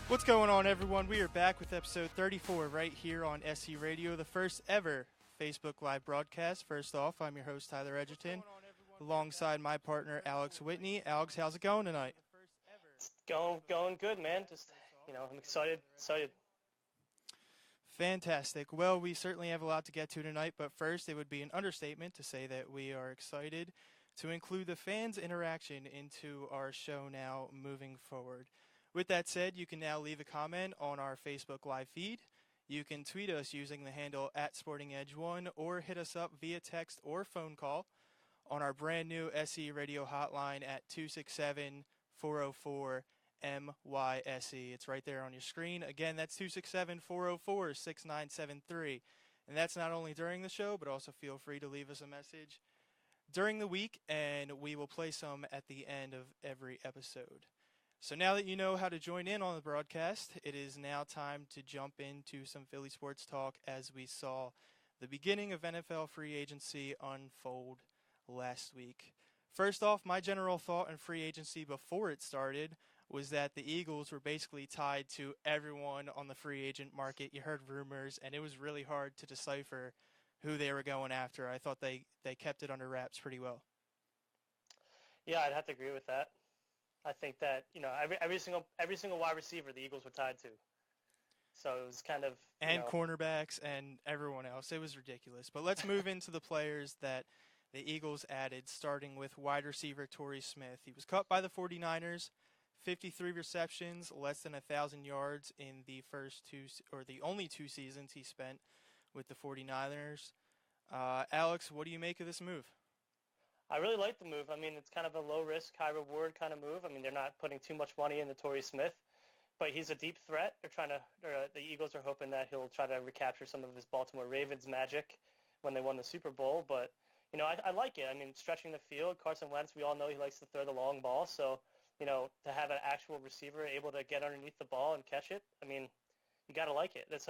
What's going on, everyone? We are back with episode 34 right here on SE Radio, the first ever Facebook Live broadcast. First off, I'm your host, Tyler Edgerton, alongside my partner, Alex Whitney. Alex, how's it going tonight? It's going good, man. Just, I'm excited. Fantastic. Well, we certainly have a lot to get to tonight, but first, it would be an understatement to say that we are excited to include the fans' interaction into our show now moving forward. With that said, you can now leave a comment on our Facebook Live feed. You can tweet us using the handle @SportingEdge1 or hit us up via text or phone call on our brand new SE radio hotline at 267-404-MYSE. It's right there on your screen. Again, that's 267-404-6973. And that's not only during the show, but also feel free to leave us a message during the week, and we will play some at the end of every episode. So now that you know how to join in on the broadcast, it is now time to jump into some Philly sports talk as we saw the beginning of NFL free agency unfold last week. First off, my general thought on free agency before it started was that the Eagles were basically tied to everyone on the free agent market. You heard rumors, and it was really hard to decipher who they were going after. I thought they kept it under wraps pretty well. Yeah, I'd have to agree with that. I think that every single wide receiver the Eagles were tied to. So it was kind of cornerbacks and everyone else. It was ridiculous. But let's move into the players that the Eagles added, starting with wide receiver Torrey Smith. He was cut by the 49ers, 53 receptions, less than 1,000 yards in the the only two seasons he spent with the 49ers. Alex, what do you make of this move? I really like the move. I mean, it's kind of a low-risk, high-reward kind of move. I mean, they're not putting too much money into Torrey Smith, but he's a deep threat. The Eagles are hoping that he'll try to recapture some of his Baltimore Ravens magic when they won the Super Bowl. But, I like it. I mean, stretching the field, Carson Wentz, we all know he likes to throw the long ball. So, to have an actual receiver able to get underneath the ball and catch it, I mean, you got to like it. Let's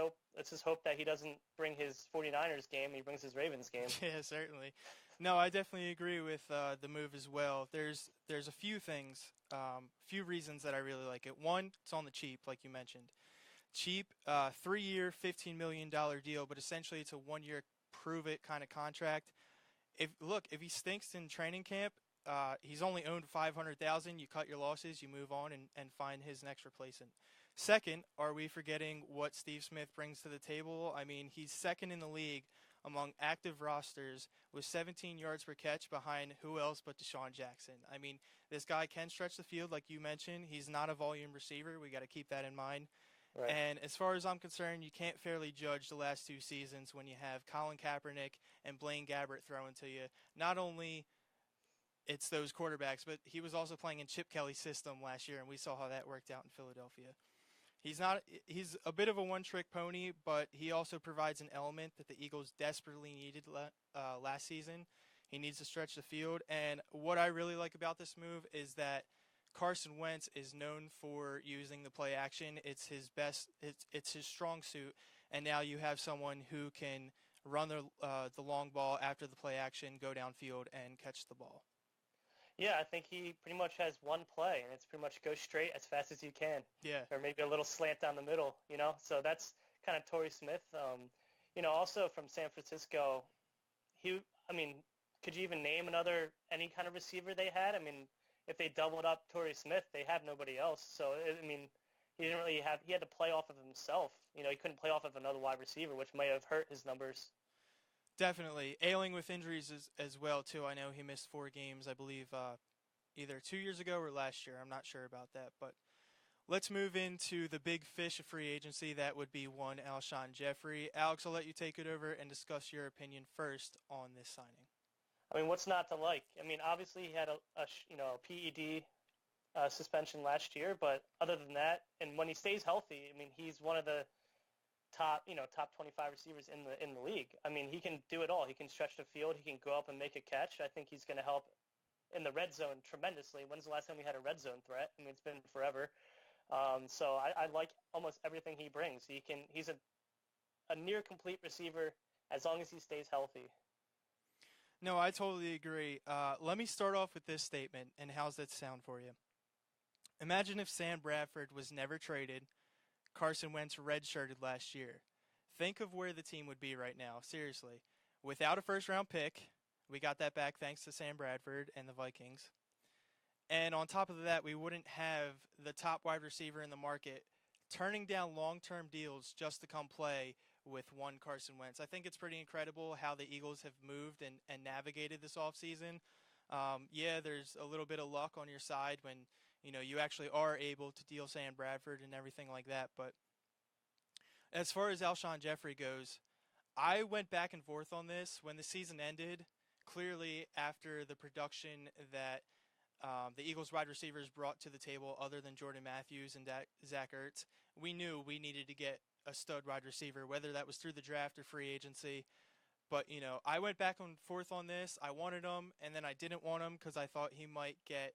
just hope that he doesn't bring his 49ers game, he brings his Ravens game. Yeah, certainly. No, I definitely agree with the move as well. There's a few things, few reasons that I really like it. One, it's on the cheap, like you mentioned. Cheap, 3-year, $15 million deal, but essentially it's a 1-year prove-it kind of contract. If he stinks in training camp, he's only owned $500,000. You cut your losses, you move on, and find his next replacement. Second, are we forgetting what Steve Smith brings to the table? I mean, he's second in the league among active rosters with 17 yards per catch behind who else but Deshaun Jackson. I mean, this guy can stretch the field, like you mentioned. He's not a volume receiver. We got to keep that in mind. Right. And as far as I'm concerned, you can't fairly judge the last two seasons when you have Colin Kaepernick and Blaine Gabbert throwing to you. Not only it's those quarterbacks, but he was also playing in Chip Kelly's system last year, and we saw how that worked out in Philadelphia. He's a bit of a one-trick pony, but he also provides an element that the Eagles desperately needed last season. He needs to stretch the field, and what I really like about this move is that Carson Wentz is known for using the play action. It's his strong suit, and now you have someone who can run the long ball after the play action, go downfield, and catch the ball. Yeah, I think he pretty much has one play, and it's pretty much go straight as fast as you can. Yeah. Or maybe a little slant down the middle, So that's kind of Torrey Smith. Also from San Francisco, could you even name any kind of receiver they had? I mean, if they doubled up Torrey Smith, they have nobody else. So, he didn't really he had to play off of himself. He couldn't play off of another wide receiver, which may have hurt his numbers. Definitely. Ailing with injuries as well, too. I know he missed 4 games, I believe, either 2 years ago or last year. I'm not sure about that. But let's move into the big fish of free agency. That would be one Alshon Jeffrey. Alex, I'll let you take it over and discuss your opinion first on this signing. I mean, what's not to like? I mean, obviously he had a PED suspension last year, but other than that, and when he stays healthy, I mean, he's one of the top 25 receivers in the league. I mean, he can do it all. He can stretch the field. He can go up and make a catch. I think he's going to help in the red zone tremendously. When's the last time we had a red zone threat? I mean, it's been forever. So I like almost everything he brings. He's a near complete receiver as long as he stays healthy. No, I totally agree. Let me start off with this statement, and how's that sound for you? Imagine if Sam Bradford was never traded, Carson Wentz redshirted last year, think of where the team would be right now. Seriously, without a first round pick, we got that back thanks to Sam Bradford and the Vikings. And on top of that, we wouldn't have the top wide receiver in the market turning down long-term deals just to come play with one Carson Wentz. I think it's pretty incredible how the Eagles have moved and navigated this offseason. Yeah, there's a little bit of luck on your side when you actually are able to deal Sam Bradford and everything like that. But as far as Alshon Jeffrey goes, I went back and forth on this when the season ended. Clearly, after the production that the Eagles wide receivers brought to the table, other than Jordan Matthews and Zach Ertz, we knew we needed to get a stud wide receiver, whether that was through the draft or free agency. But, I went back and forth on this. I wanted him, and then I didn't want him because I thought he might get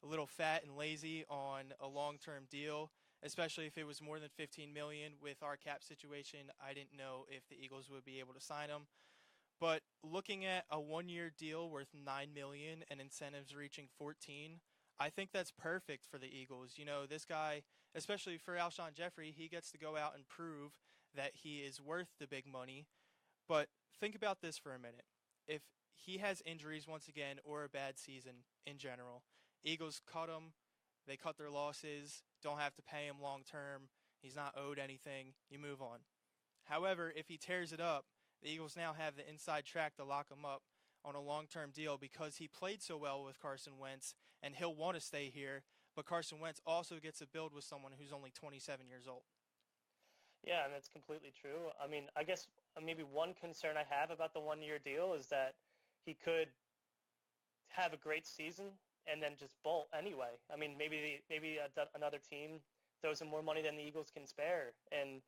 a little fat and lazy on a long-term deal, especially if it was more than $15 million. With our cap situation, I didn't know if the Eagles would be able to sign him. But looking at a one-year deal worth $9 million and incentives reaching 14, I think that's perfect for the Eagles. This guy, especially for Alshon Jeffrey, he gets to go out and prove that he is worth the big money. But think about this for a minute. If he has injuries once again or a bad season in general, Eagles cut him, they cut their losses, don't have to pay him long term, he's not owed anything, you move on. However, if he tears it up, the Eagles now have the inside track to lock him up on a long-term deal because he played so well with Carson Wentz, and he'll want to stay here. But Carson Wentz also gets to build with someone who's only 27 years old. Yeah, and that's completely true. I mean, I guess maybe one concern I have about the one-year deal is that he could have a great season and then just bolt anyway. I mean, maybe another team throws him more money than the Eagles can spare, and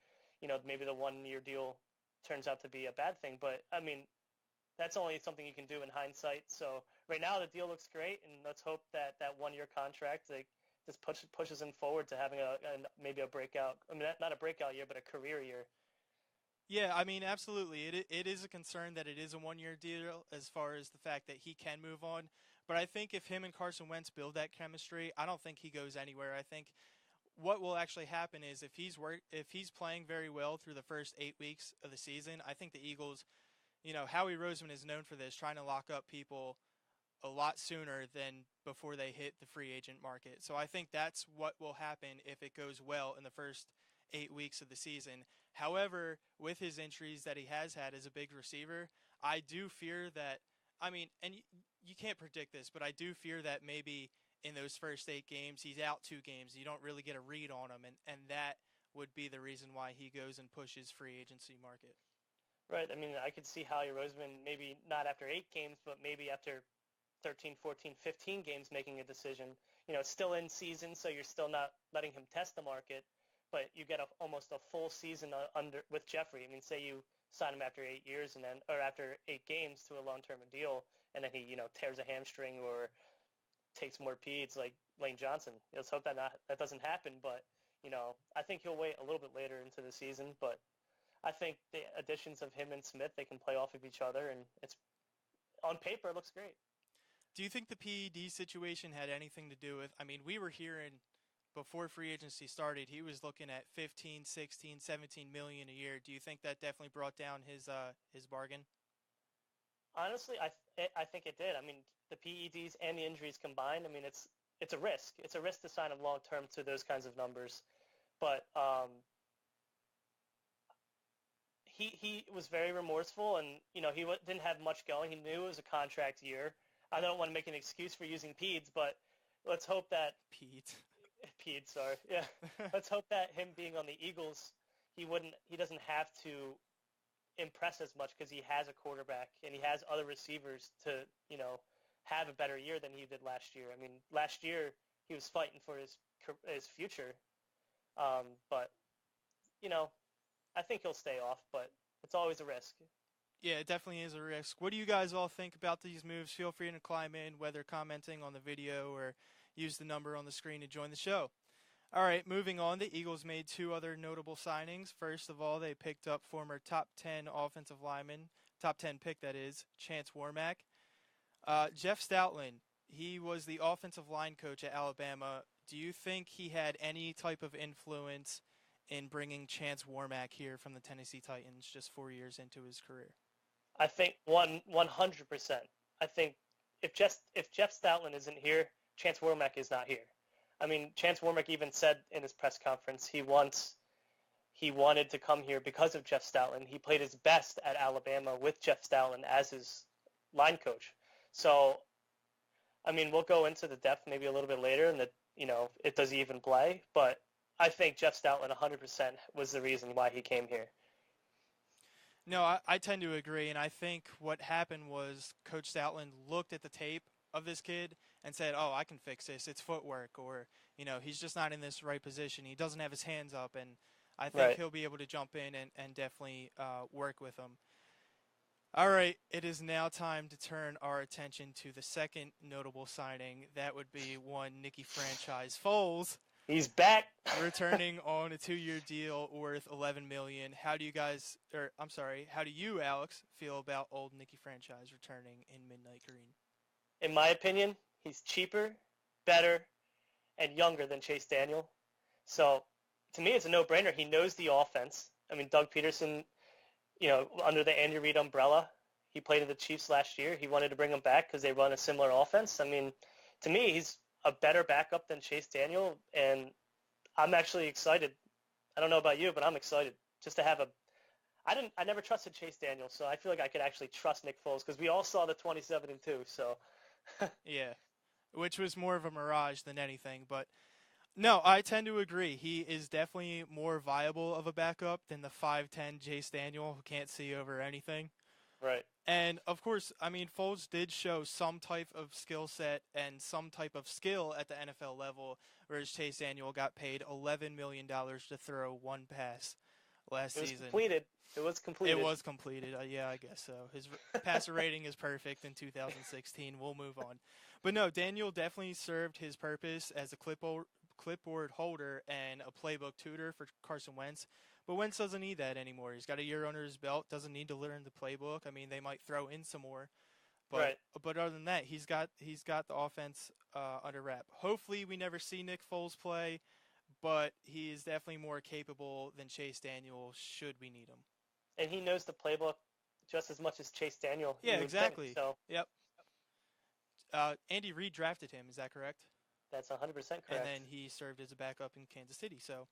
maybe the one-year deal turns out to be a bad thing. But I mean, that's only something you can do in hindsight. So right now the deal looks great, and let's hope that that one-year contract just pushes him forward to having maybe a breakout. I mean, not a breakout year, but a career year. Yeah, I mean, absolutely. It is a concern that it is a one-year deal as far as the fact that he can move on. But I think if him and Carson Wentz build that chemistry, I don't think he goes anywhere. I think what will actually happen is if he's playing very well through the first 8 weeks of the season, I think the Eagles, Howie Roseman is known for this, trying to lock up people a lot sooner than before they hit the free agent market. So I think that's what will happen if it goes well in the first 8 weeks of the season. However, with his injuries that he has had as a big receiver, I do fear that, I mean, and you can't predict this, but I do fear that maybe in those first 8 games, he's out 2 games. You don't really get a read on him, and that would be the reason why he goes and pushes free agency market. Right. I mean, I could see Howie Roseman maybe not after 8 games, but maybe after 13, 14, 15 games making a decision. It's still in season, so you're still not letting him test the market, but you get almost a full season under with Jeffrey. I mean, say you sign him after 8 years or after 8 games to a long-term deal, and then he tears a hamstring or takes more peds like Lane Johnson. Let's hope that doesn't happen, but I think he'll wait a little bit later into the season. But I think the additions of him and Smith, they can play off of each other, and it's on paper it looks great. Do you think the PED situation had anything to do with, I mean, we were hearing before free agency started, he was looking at 15, 16, 17 million a year. Do you think that definitely brought down his bargain? Honestly, I think it did. I mean, the PEDs and the injuries combined, I mean, it's a risk. It's a risk to sign him long term to those kinds of numbers. But he was very remorseful, and he didn't have much going. He knew it was a contract year. I don't want to make an excuse for using PEDs, but let's hope that Pete. PEDs, sorry, yeah. Let's hope that him being on the Eagles, he doesn't have to impress as much because he has a quarterback and he has other receivers to have a better year than he did last year. I mean, last year he was fighting for his future, but I think he'll stay off, but it's always a risk. Yeah, it definitely is a risk. What do you guys all think about these moves? Feel free to climb in, whether commenting on the video or use the number on the screen to join the show. All right, moving on, the Eagles made 2 other notable signings. First of all, they picked up former top 10 offensive lineman, top 10 pick that is, Chance Warmack. Jeff Stoutland, he was the offensive line coach at Alabama. Do you think he had any type of influence in bringing Chance Warmack here from the Tennessee Titans just 4 years into his career? I think 100%. I think if Jeff Stoutland isn't here, Chance Warmack is not here. I mean, Chance Warmack even said in his press conference he wanted to come here because of Jeff Stoutland. He played his best at Alabama with Jeff Stoutland as his line coach. So, I mean, we'll go into the depth maybe a little bit later, and that it does he even play. But I think Jeff Stoutland 100% was the reason why he came here. No, I tend to agree, and I think what happened was Coach Stoutland looked at the tape of this kid and said, "Oh, I can fix this. It's footwork," or he's just not in this right position. He doesn't have his hands up, and I think he'll be able to jump in and definitely work with him. All right, it is now time to turn our attention to the second notable signing. That would be one Nicky franchise Foles. He's back, returning on a 2-year deal worth $11 million. How do you, Alex, feel about old Nicky franchise returning in Midnight Green? In my opinion, he's cheaper, better, and younger than Chase Daniel. So, to me, it's a no-brainer. He knows the offense. I mean, Doug Peterson, under the Andy Reid umbrella, he played in the Chiefs last year. He wanted to bring him back because they run a similar offense. I mean, to me, he's a better backup than Chase Daniel, and I'm actually excited. I don't know about you, but I'm excited just to have I never trusted Chase Daniel, so I feel like I could actually trust Nick Foles because we all saw the 27-2. So yeah, which was more of a mirage than anything. But no, I tend to agree. He is definitely more viable of a backup than the 5'10" Chase Daniel who can't see over anything. Right. And, of course, I mean, Foles did show some type of skill set and some type of skill at the NFL level, whereas Chase Daniel got paid $11 million to throw one pass last season. It was completed. It was completed. Yeah, I guess so. His passer rating is perfect in 2016. We'll move on. But, no, Daniel definitely served his purpose as a clipboard holder and a playbook tutor for Carson Wentz. But Wentz doesn't need that anymore. He's got a year under his belt, doesn't need to learn the playbook. I mean, they might throw in some more. But other than that, he's got the offense under wrap. Hopefully we never see Nick Foles play, but he is definitely more capable than Chase Daniel should we need him. And he knows the playbook just as much as Chase Daniel. Yeah, exactly. Think, so. Yep. Andy Reid drafted him, is that correct? That's 100% correct. And then he served as a backup in Kansas City, so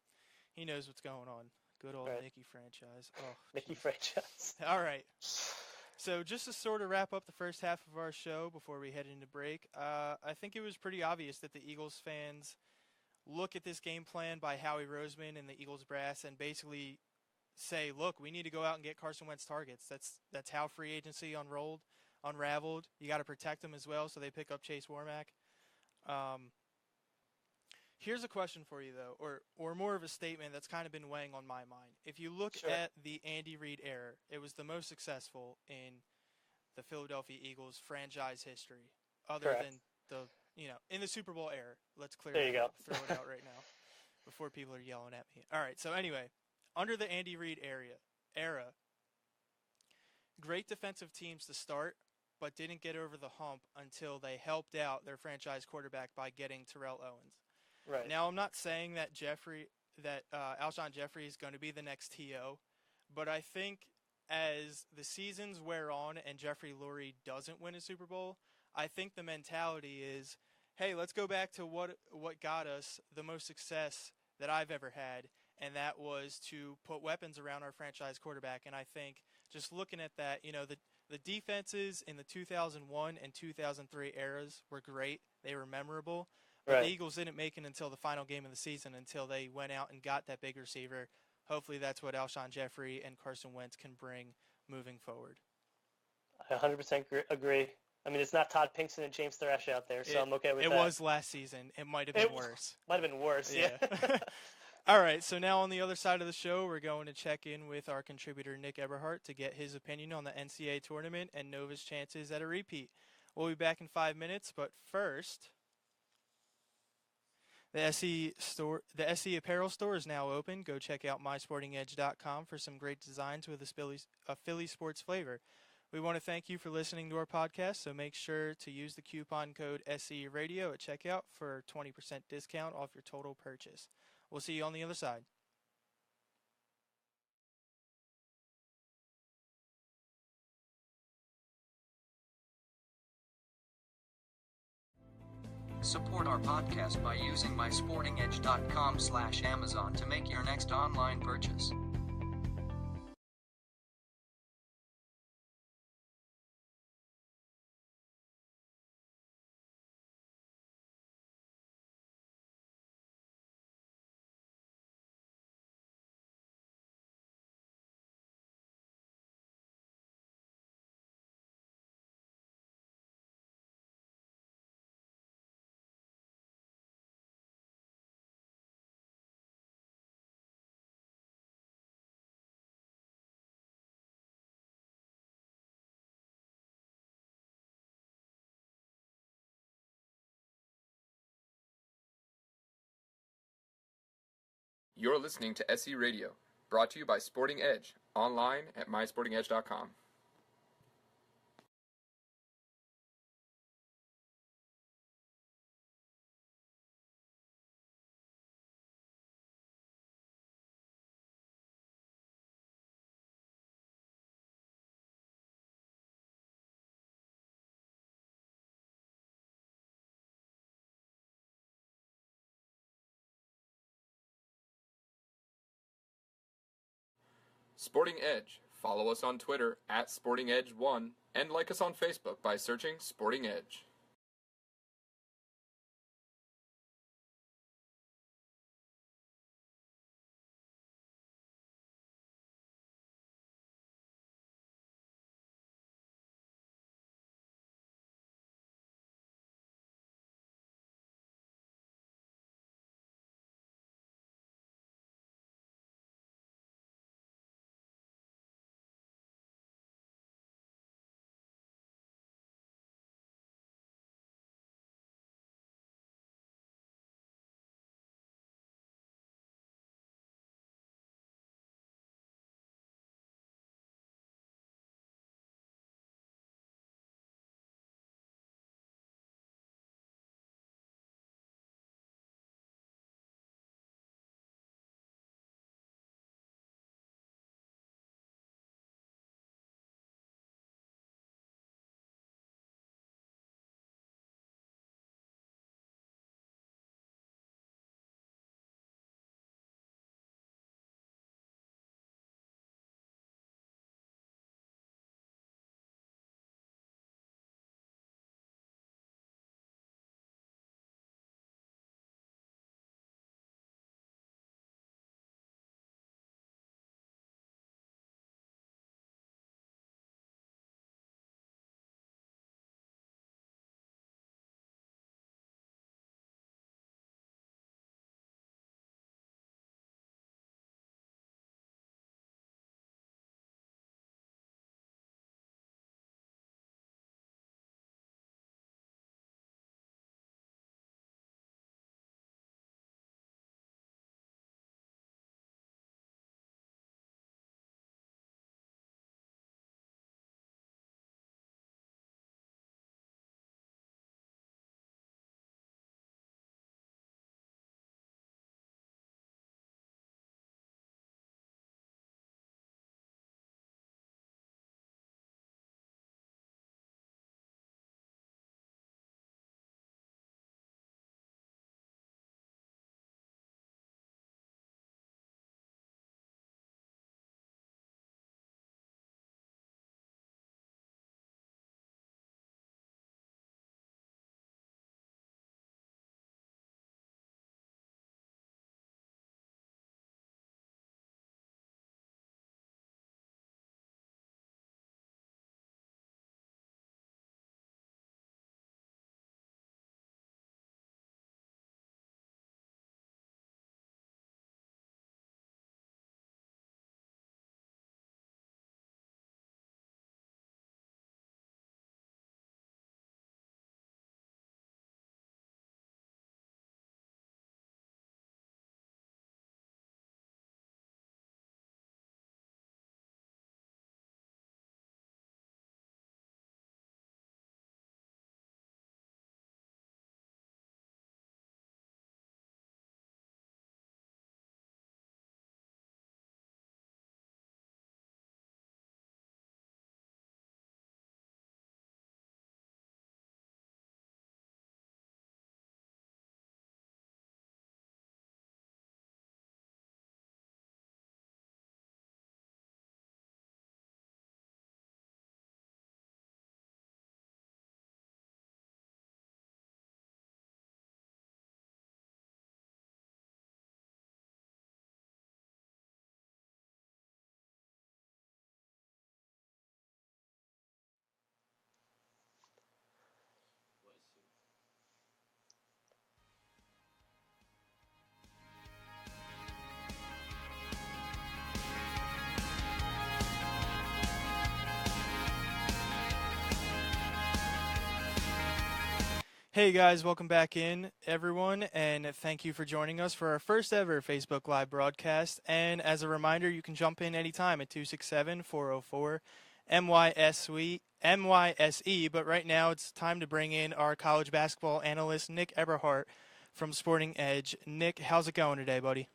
he knows what's going on. Good old Nicky franchise. Oh, Nicky franchise. All right. So just to sort of wrap up the first half of our show before we head into break, I think it was pretty obvious that the Eagles fans look at this game plan by Howie Roseman and the Eagles brass and basically say, look, we need to go out and get Carson Wentz targets. That's how free agency unraveled. You got to protect them as well, so they pick up Chase Warmack. Here's a question for you, though, or more of a statement that's kind of been weighing on my mind. If you look at the Andy Reid era, it was the most successful in the Philadelphia Eagles franchise history, other than in the Super Bowl era. Let's clear that up, throw it out right now before people are yelling at me. All right, so anyway, under the Andy Reid era, great defensive teams to start, but didn't get over the hump until they helped out their franchise quarterback by getting Terrell Owens. Right. Now, I'm not saying that Alshon Jeffrey is going to be the next T.O., but I think as the seasons wear on and Jeffrey Lurie doesn't win a Super Bowl, I think the mentality is, hey, let's go back to what got us the most success that I've ever had, and that was to put weapons around our franchise quarterback. And I think just looking at that, the defenses in the 2001 and 2003 eras were great. They were memorable. But the Eagles didn't make it until the final game of the season, until they went out and got that big receiver. Hopefully that's what Alshon Jeffrey and Carson Wentz can bring moving forward. I 100% agree. I mean, it's not Todd Pinkston and James Thresh out there, so I'm okay with that. It was last season. It might have been worse. Might have been worse, yeah. All right, so now on the other side of the show, we're going to check in with our contributor, Nick Eberhardt, to get his opinion on the NCAA tournament and Nova's chances at a repeat. We'll be back in 5 minutes, but first, the SE Apparel store is now open. Go check out mysportingedge.com for some great designs with a Philly sports flavor. We want to thank you for listening to our podcast, so make sure to use the coupon code SE Radio at checkout for a 20% discount off your total purchase. We'll see you on the other side. Support our podcast by using mysportingedge.com/Amazon to make your next online purchase. You're listening to SE Radio, brought to you by Sporting Edge, online at mysportingedge.com. Sporting Edge. Follow us on Twitter at SportingEdge1 and like us on Facebook by searching Sporting Edge. Hey guys, welcome back in, everyone, and thank you for joining us for our first ever Facebook Live broadcast. And as a reminder, you can jump in anytime at 267-404-MYSE. But right now, it's time to bring in our college basketball analyst, Nick Eberhardt from Sporting Edge. Nick, how's it going today, buddy?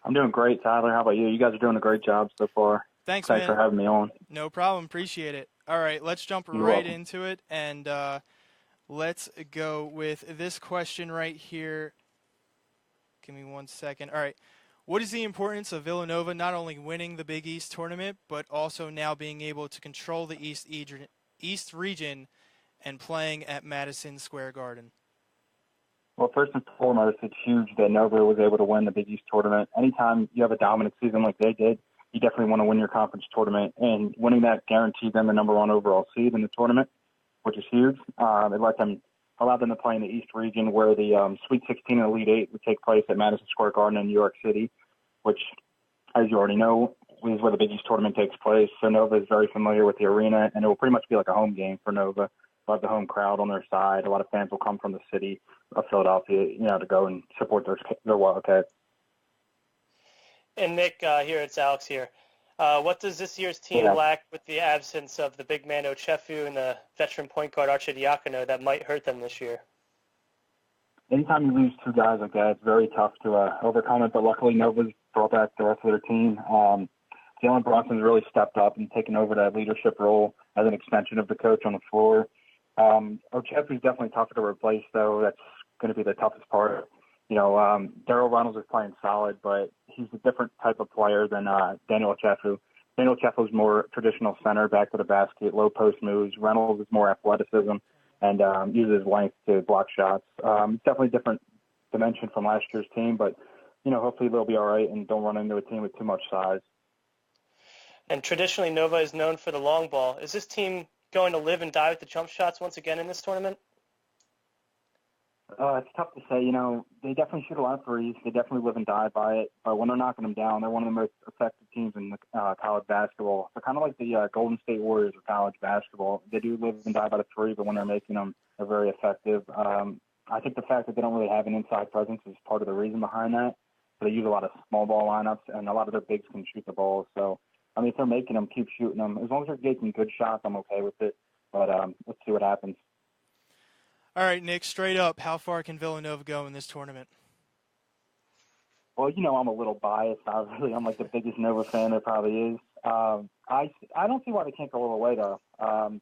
I'm doing great, Tyler. How about you? You guys are doing a great job so far. Thanks, Thanks man. for having me on. No problem. Appreciate it. All right, let's jump You're right welcome. into it, and let's go with this question right here. Give me 1 second. All right. What is the importance of Villanova not only winning the Big East tournament, but also now being able to control the East region and playing at Madison Square Garden? Well, first and foremost, it's huge that Nova was able to win the Big East tournament. Anytime you have a dominant season like they did, you definitely want to win your conference tournament. And winning that guaranteed them the number one overall seed in the tournament, which is huge. It allowed them to play in the East region where the Sweet 16 and Elite Eight would take place at Madison Square Garden in New York City, which, as you already know, is where the Big East tournament takes place. So Nova is very familiar with the arena, and it will pretty much be like a home game for Nova. They'll have the home crowd on their side. A lot of fans will come from the city of Philadelphia, to go and support their Wildcats. And Nick, here it's Alex here. What does this year's team lack with the absence of the big man Ochefu and the veteran point guard Arcidiacono that might hurt them this year? Anytime you lose two guys like that, it's very tough to overcome it. But luckily, Nova's brought back the rest of their team. Jalen Brunson's really stepped up and taken over that leadership role as an extension of the coach on the floor. Ochefu's definitely tougher to replace, though. That's going to be the toughest part. Daryl Reynolds is playing solid, but he's a different type of player than Daniel Ochefu. Daniel Ochefu is more traditional center, back to the basket, low post moves. Reynolds is more athleticism and uses length to block shots. It's definitely a different dimension from last year's team, but hopefully they'll be all right and don't run into a team with too much size. And traditionally, Nova is known for the long ball. Is this team going to live and die with the jump shots once again in this tournament? It's tough to say. They definitely shoot a lot of threes. They definitely live and die by it. But when they're knocking them down, they're one of the most effective teams in college basketball. They're kind of like the Golden State Warriors of college basketball. They do live and die by the three, but when they're making them, they're very effective. I think the fact that they don't really have an inside presence is part of the reason behind that. So they use a lot of small ball lineups, and a lot of their bigs can shoot the ball. So, if they're making them, keep shooting them. As long as they're getting good shots, I'm okay with it. But let's see what happens. All right, Nick, straight up, how far can Villanova go in this tournament? Well, I'm a little biased. I'm like the biggest Nova fan there probably is. I don't see why they can't go all the way, though.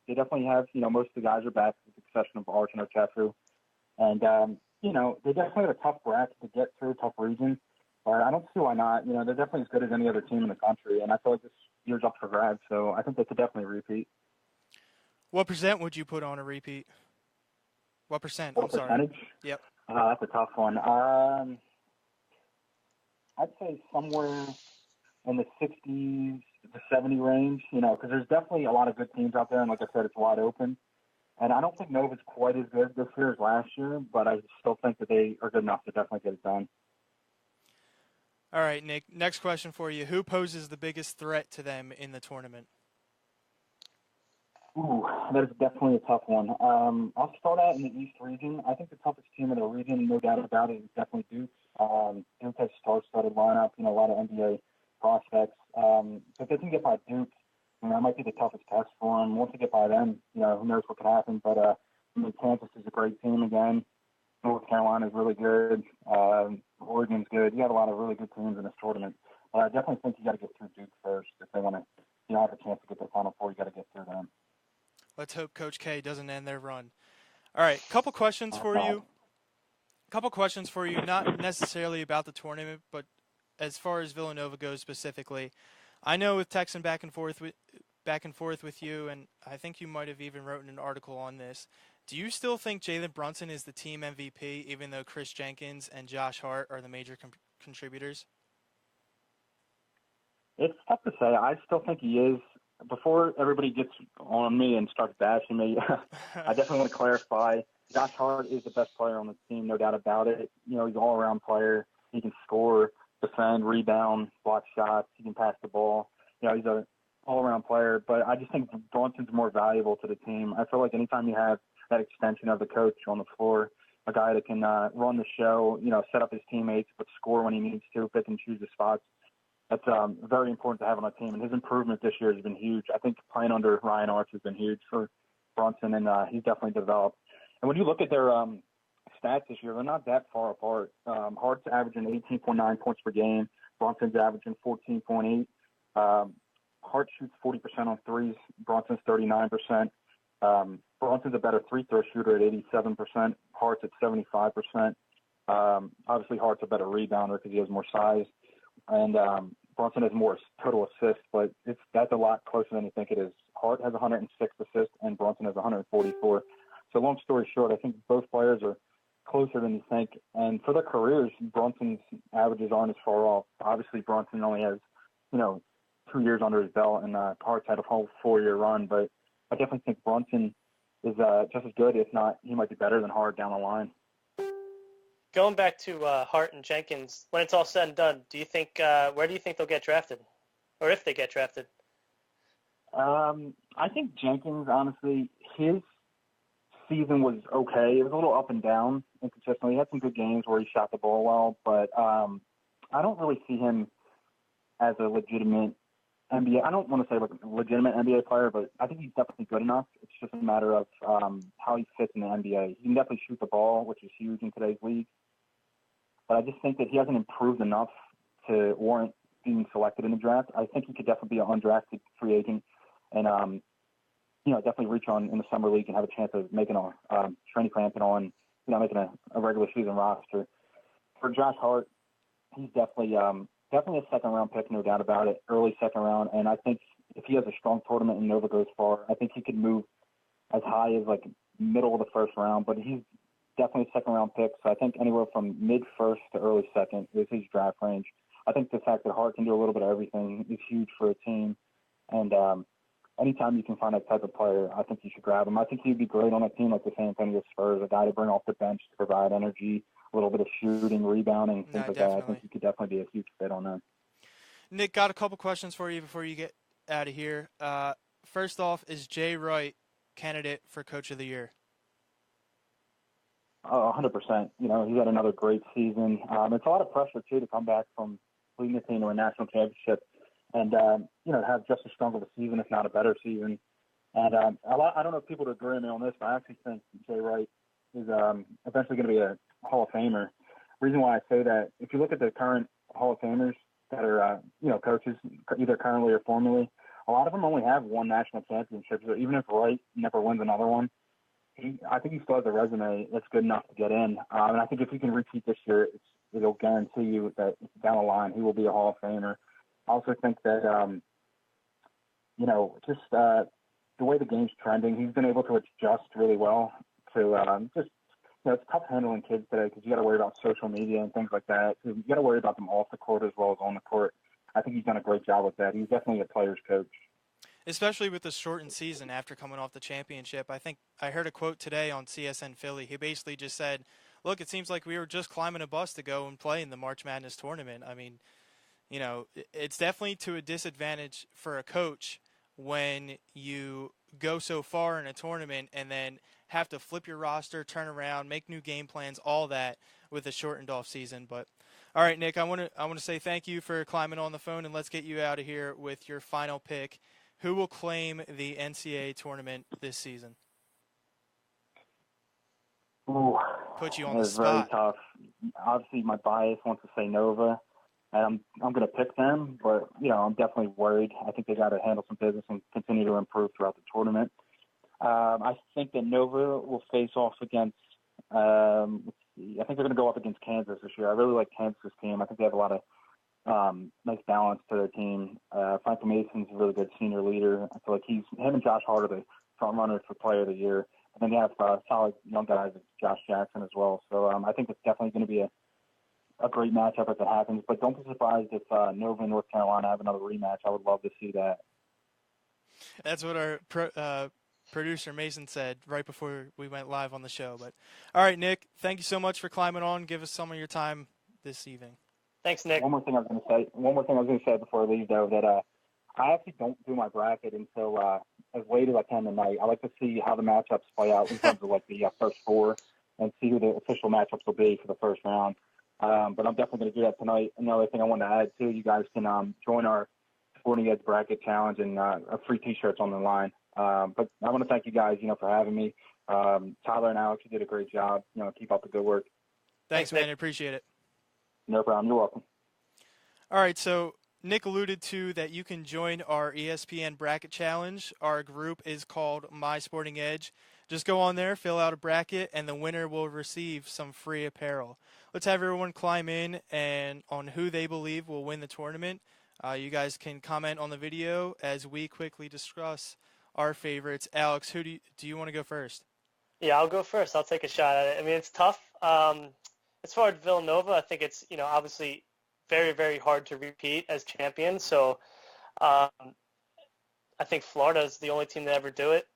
They definitely have, most of the guys are back with the exception of Arch and Ochefu. And, they definitely have a tough bracket to get through, tough region. But I don't see why not. They're definitely as good as any other team in the country. And I feel like this year's up for grabs. So I think they could definitely repeat. What percent would you put on a repeat? What percent? What I'm sorry. percentage? Yep. That's a tough one. I'd say somewhere in the 60s to 70 range, because there's definitely a lot of good teams out there. And like I said, it's wide open. And I don't think Nova's quite as good this year as last year, but I still think that they are good enough to definitely get it done. All right, Nick, next question for you. Who poses the biggest threat to them in the tournament? Ooh, that is definitely a tough one. I'll start out in the East region. I think the toughest team in the region, no doubt about it, is definitely Duke. Duke has star-studded lineup, a lot of NBA prospects. So if they can get by Duke, that might be the toughest test for them. Once they get by them, who knows what could happen. But Kansas is a great team again. North Carolina is really good. Oregon's good. You have a lot of really good teams in this tournament. But I definitely think you got to get through Duke first if they want to, have a chance to get to the Final Four. You got to get through them. Let's hope Coach K doesn't end their run. All right, couple questions for you. Not necessarily about the tournament, but as far as Villanova goes specifically. I know with texting back and forth with you, and I think you might have even written an article on this. Do you still think Jalen Brunson is the team MVP, even though Chris Jenkins and Josh Hart are the major contributors? It's tough to say. I still think he is. Before everybody gets on me and starts bashing me, I definitely want to clarify. Josh Hart is the best player on the team, no doubt about it. He's an all-around player. He can score, defend, rebound, block shots. He can pass the ball. He's an all-around player. But I just think Brunson's more valuable to the team. I feel like anytime you have that extension of the coach on the floor, a guy that can run the show, set up his teammates, but score when he needs to, pick and choose his spots. That's very important to have on a team. And his improvement this year has been huge. I think playing under Ryan Arch has been huge for Brunson, and he's definitely developed. And when you look at their stats this year, they're not that far apart. Hart's averaging 18.9 points per game. Brunson's averaging 14.8. Hart shoots 40% on threes. Brunson's 39%. Brunson's a better free throw shooter at 87%. Hart's at 75%. Obviously, Hart's a better rebounder because he has more size. And Brunson has more total assists, but that's a lot closer than you think it is. Hart has 106 assists, and Brunson has 144. So long story short, I think both players are closer than you think. And for their careers, Brunson's averages aren't as far off. Obviously, Brunson only has, 2 years under his belt, and Hart's had a whole 4-year run. But I definitely think Brunson is just as good. If not, he might be better than Hart down the line. Going back to Hart and Jenkins, when it's all said and done, do you think where do you think they'll get drafted, or if they get drafted? I think Jenkins, honestly, his season was okay. It was a little up and down inconsistently. He had some good games where he shot the ball well, but I don't really see him as a legitimate NBA. I don't want to say like a legitimate NBA player, but I think he's definitely good enough. It's just a matter of how he fits in the NBA. He can definitely shoot the ball, which is huge in today's league. But I just think that he hasn't improved enough to warrant being selected in the draft. I think he could definitely be an undrafted free agent and, definitely reach on in the summer league and have a chance of making a training camp and on, making a regular season roster. For Josh Hart, he's definitely a second-round pick, no doubt about it, early second round. And I think if he has a strong tournament and Nova goes far, I think he could move as high as, like, middle of the first round. But he's definitely a second-round pick, so I think anywhere from mid-first to early second is his draft range. I think the fact that Hart can do a little bit of everything is huge for a team. And anytime you can find that type of player, I think you should grab him. I think he'd be great on a team like the San Antonio Spurs, a guy to bring off the bench to provide energy, a little bit of shooting, rebounding, things like that. I think he could definitely be a huge fit on that. Nick, got a couple questions for you before you get out of here. First off, is Jay Wright candidate for Coach of the Year? 100%. He's had another great season. It's a lot of pressure, too, to come back from leading the team to a national championship and, have just as strong of a season, if not a better season. And I don't know if people would agree with me on this, but I actually think Jay Wright is eventually going to be a Hall of Famer. Reason why I say that, if you look at the current Hall of Famers that are, coaches, either currently or formerly, a lot of them only have one national championship. So even if Wright never wins another one, I think he still has a resume that's good enough to get in. And I think if he can repeat this year, it'll guarantee you that down the line he will be a Hall of Famer. I also think that, the way the game's trending, he's been able to adjust really well to it's tough handling kids today because you got to worry about social media and things like that. So you got to worry about them off the court as well as on the court. I think he's done a great job with that. He's definitely a player's coach. Especially with the shortened season after coming off the championship. I think I heard a quote today on CSN Philly. He basically just said, look, it seems like we were just climbing a bus to go and play in the March Madness tournament. I mean, it's definitely to a disadvantage for a coach when you go so far in a tournament and then have to flip your roster, turn around, make new game plans, all that with a shortened off season. But all right, Nick, I want to say thank you for climbing on the phone, and let's get you out of here with your final pick. Who will claim the NCAA tournament this season? Ooh, Put you on the spot. Very tough. Obviously, my bias wants to say Nova, and I'm going to pick them, but I'm definitely worried. I think they got to handle some business and continue to improve throughout the tournament. I think that Nova will face off against. I think they're going to go up against Kansas this year. I really like Kansas' team. I think they have a lot of nice balance to their team. Frank Mason's a really good senior leader. I feel like him and Josh Hart are the front runners for Player of the Year. And then you have solid young guys like Josh Jackson as well. So I think it's definitely going to be a great matchup if it happens. But don't be surprised if Nova and North Carolina have another rematch. I would love to see that. That's what our producer Mason said right before we went live on the show. But all right, Nick, thank you so much for climbing on. Give us some of your time this evening. Thanks, Nick. One more thing I was going to say before I leave, though, that I actually don't do my bracket until as late as I can tonight. I like to see how the matchups play out in terms of like the first four and see who the official matchups will be for the first round. But I'm definitely going to do that tonight. Another thing I wanted to add too, you guys can join our Sporting Edge Bracket Challenge and free T-shirts on the line. But I want to thank you guys, for having me. Tyler and Alex, you did a great job. Keep up the good work. Thanks, man. I appreciate it. No problem. You're welcome. All right, so Nick alluded to that you can join our ESPN Bracket Challenge. Our group is called My Sporting Edge. Just go on there, fill out a bracket, and the winner will receive some free apparel. Let's have everyone climb in and on who they believe will win the tournament. You guys can comment on the video as we quickly discuss our favorites. Alex, who do you want to go first? Yeah, I'll go first. I'll take a shot at it. I mean, it's tough. As far as Villanova, I think it's, obviously very, very hard to repeat as champions. So I think Florida is the only team to ever do it.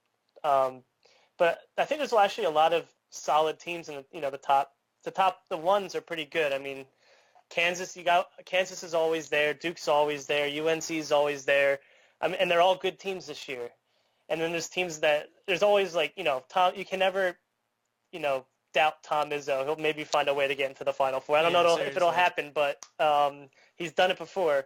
But I think there's actually a lot of solid teams in the ones are pretty good. I mean, Kansas is always there. Duke's always there. UNC is always there. And they're all good teams this year. And then there's teams that there's always Tom. You can never, doubt Tom Izzo. He'll maybe find a way to get into the Final Four. I don't know if it'll happen, but he's done it before.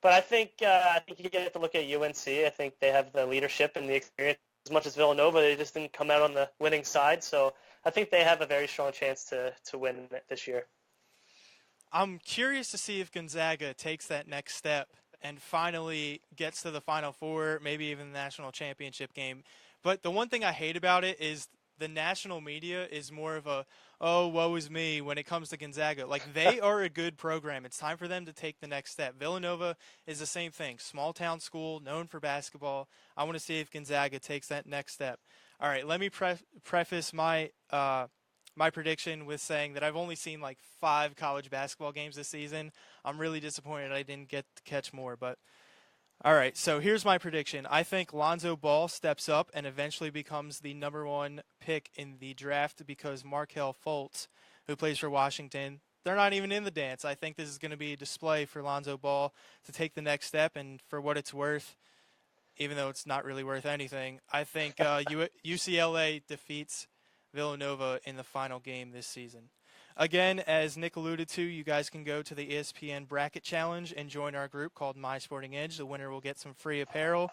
But I think you get to look at UNC. I think they have the leadership and the experience. As much as Villanova, they just didn't come out on the winning side. So I think they have a very strong chance to win this year. I'm curious to see if Gonzaga takes that next step and finally gets to the Final Four, maybe even the national championship game. But the one thing I hate about it is the national media is more of a, oh, woe is me when it comes to Gonzaga. Like, they are a good program. It's time for them to take the next step. Villanova is the same thing. Small town school, known for basketball. I want to see if Gonzaga takes that next step. All right, let me preface my my prediction with saying that I've only seen like 5 college basketball games this season. I'm really disappointed I didn't get to catch more, but all right, so here's my prediction. I think Lonzo Ball steps up and eventually becomes the number 1 pick in the draft because Markelle Fultz, who plays for Washington, they're not even in the dance. I think this is going to be a display for Lonzo Ball to take the next step, and for what it's worth, even though it's not really worth anything, I think UCLA defeats Villanova in the final game this season. Again, as Nick alluded to, you guys can go to the ESPN Bracket Challenge and join our group called My Sporting Edge. The winner will get some free apparel.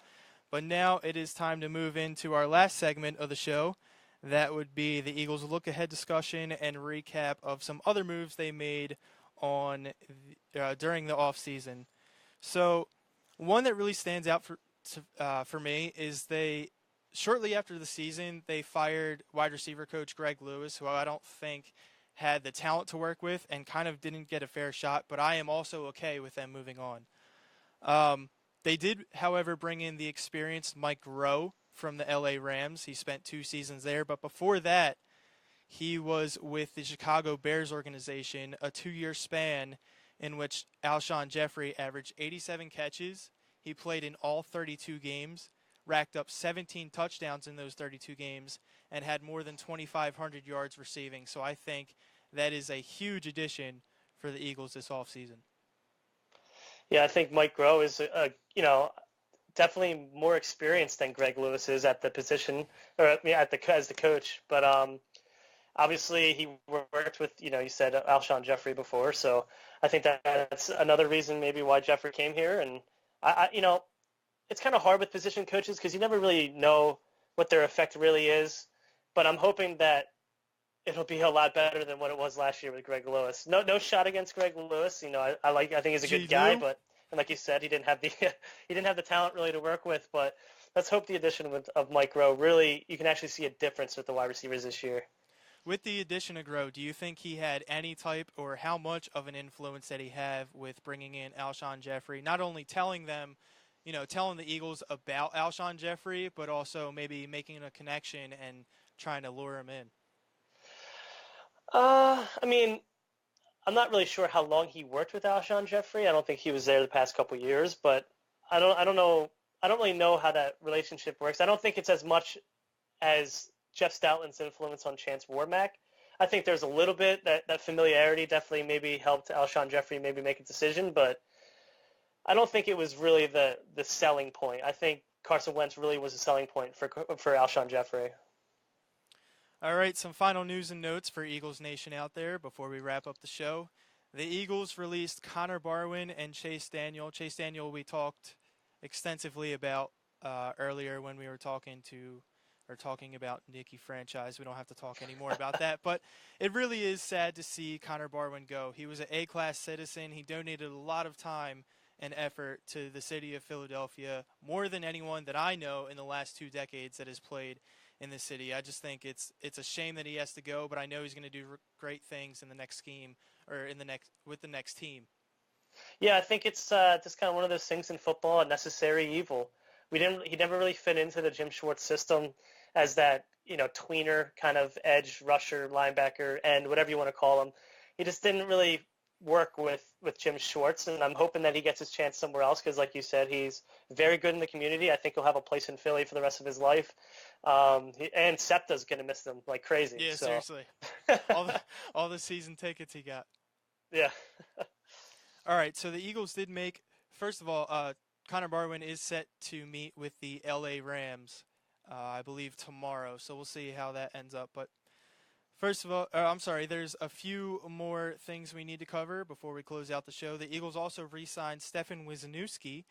But now it is time to move into our last segment of the show. That would be the Eagles' look-ahead discussion and recap of some other moves they made on during the offseason. So one that really stands out for me is shortly after the season, they fired wide receiver coach Greg Lewis, who I don't think had the talent to work with and kind of didn't get a fair shot, but I am also okay with them moving on. They did, however, bring in the experienced Mike Rowe from the LA Rams. He spent 2 seasons there, but before that, he was with the Chicago Bears organization, a 2-year span in which Alshon Jeffrey averaged 87 catches. He played in all 32 games, racked up 17 touchdowns in those 32 games, and had more than 2,500 yards receiving. So I think that is a huge addition for the Eagles this offseason. Yeah, I think Mike Rowe is, definitely more experienced than Greg Lewis is at the position, or as the coach. But obviously he worked with, you said Alshon Jeffrey before. So I think that's another reason maybe why Jeffrey came here. And, it's kind of hard with position coaches because you never really know what their effect really is. But I'm hoping that it'll be a lot better than what it was last year with Greg Lewis. No shot against Greg Lewis. I think he's a good guy, but and like you said, he didn't have the talent really to work with. But let's hope the addition of Mike Rowe really, you can actually see a difference with the wide receivers this year. With the addition of Rowe, do you think he had any type or how much of an influence did he have with bringing in Alshon Jeffrey? Not only telling them, telling the Eagles about Alshon Jeffrey, but also maybe making a connection and trying to lure him in. I'm not really sure how long he worked with Alshon Jeffrey. I don't think he was there the past couple of years, but I don't know. I don't really know how that relationship works. I don't think it's as much as Jeff Stoutland's influence on Chance Warmack. I think there's a little bit that familiarity definitely maybe helped Alshon Jeffrey maybe make a decision, but I don't think it was really the selling point. I think Carson Wentz really was a selling point for Alshon Jeffrey. All right, some final news and notes for Eagles Nation out there before we wrap up the show. The Eagles released Connor Barwin and Chase Daniel. Chase Daniel we talked extensively about earlier when we were talking about Nicky franchise. We don't have to talk anymore about that, but it really is sad to see Connor Barwin go. He was an A-class citizen. He donated a lot of time and effort to the city of Philadelphia, more than anyone that I know in the last 2 decades that has played in the city. I just think it's a shame that he has to go, but I know he's going to do great things in the next scheme or with the next team. Yeah, I think it's just kind of one of those things in football, a necessary evil. He never really fit into the Jim Schwartz system as that, tweener kind of edge rusher, linebacker, and whatever you want to call him. He just didn't really work with Jim Schwartz, and I'm hoping that he gets his chance somewhere else because, like you said, he's very good in the community. I think he'll have a place in Philly for the rest of his life. And Septa's going to miss them like crazy. Yeah, so. Seriously. all the season tickets he got. Yeah. All right, so the Eagles did make, first of all, Connor Barwin is set to meet with the LA Rams, I believe, tomorrow. So we'll see how that ends up. But first of all, there's a few more things we need to cover before we close out the show. The Eagles also re-signed Stefan Wisniewski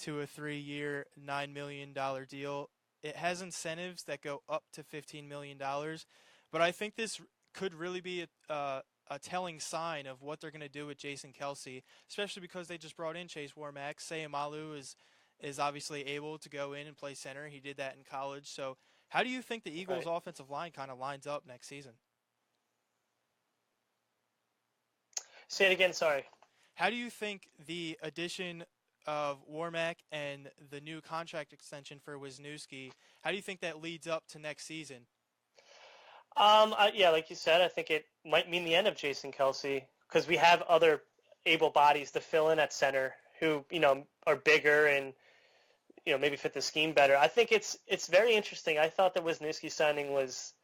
to a 3-year, $9 million deal. It has incentives that go up to $15 million. But I think this could really be a telling sign of what they're going to do with Jason Kelce, especially because they just brought in Chase Warmack. Sayamalu is obviously able to go in and play center. He did that in college. So how do you think the Eagles' offensive line kind of lines up next season? Say it again, sorry. How do you think the addition of Warmack and the new contract extension for Wisniewski, how do you think that leads up to next season? Yeah, like you said, I think it might mean the end of Jason Kelce because we have other able bodies to fill in at center who, are bigger and, maybe fit the scheme better. I think it's very interesting. I thought the Wisniewski signing was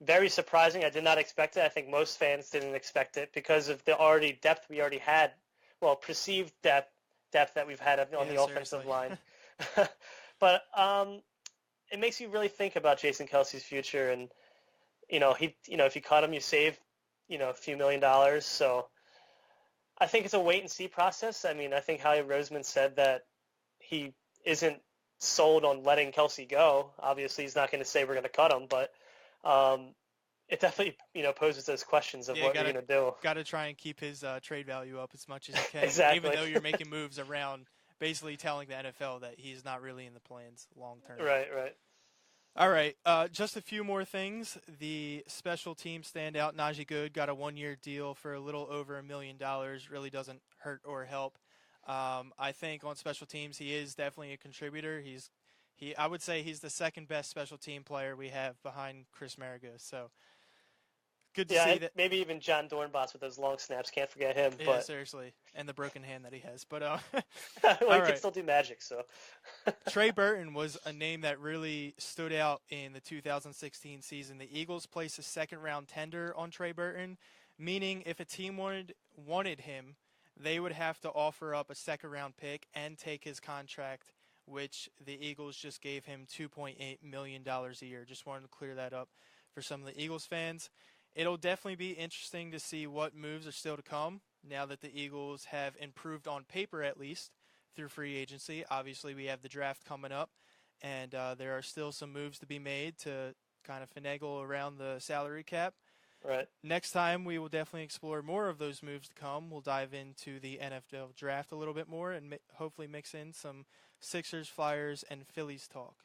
very surprising. I did not expect it. I think most fans didn't expect it because of the depth we already had. Well, perceived depth that we've had on the offensive line. But it makes you really think about Jason Kelce's future and, if you cut him, you save, a few $1 million. So I think it's a wait and see process. I mean, I think Howie Roseman said that he isn't sold on letting Kelce go. Obviously, he's not going to say we're going to cut him, but it definitely, poses those questions of what we're going to do. Got to try and keep his trade value up as much as you can, exactly. Even though you're making moves around, basically telling the NFL that he's not really in the plans long term. Right. All right, just a few more things. The special team standout, Najee Good, got a 1-year deal for a little over $1 million. Really doesn't hurt or help. I think on special teams, he is definitely a contributor. I would say he's the second best special team player we have behind Chris Maragos. So good to see that. Maybe even John Dornbos with those long snaps. Can't forget him. Yeah, but... seriously, and the broken hand that he has. But well, he can still do magic. So Trey Burton was a name that really stood out in the 2016 season. The Eagles placed a second-round tender on Trey Burton, meaning if a team wanted him, they would have to offer up a second-round pick and take his contract, which the Eagles just gave him $2.8 million a year. Just wanted to clear that up for some of the Eagles fans. It'll definitely be interesting to see what moves are still to come now that the Eagles have improved on paper at least through free agency. Obviously, we have the draft coming up, and there are still some moves to be made to kind of finagle around the salary cap. Right. Next time, we will definitely explore more of those moves to come. We'll dive into the NFL draft a little bit more and hopefully mix in some Sixers, Flyers, and Phillies talk.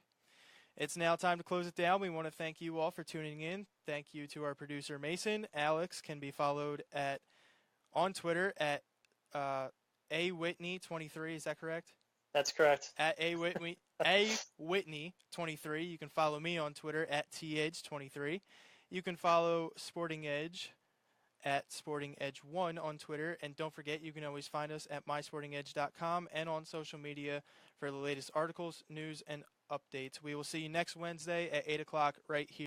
It's now time to close it down. We want to thank you all for tuning in. Thank you to our producer, Mason. Alex can be followed on Twitter at awhitney23. Is that correct? That's correct. At awhitney23. You can follow me on Twitter at th23. You can follow Sporting Edge at SportingEdge1 on Twitter. And don't forget, you can always find us at mysportingedge.com and on social media for the latest articles, news, and updates. We will see you next Wednesday at 8 o'clock right here.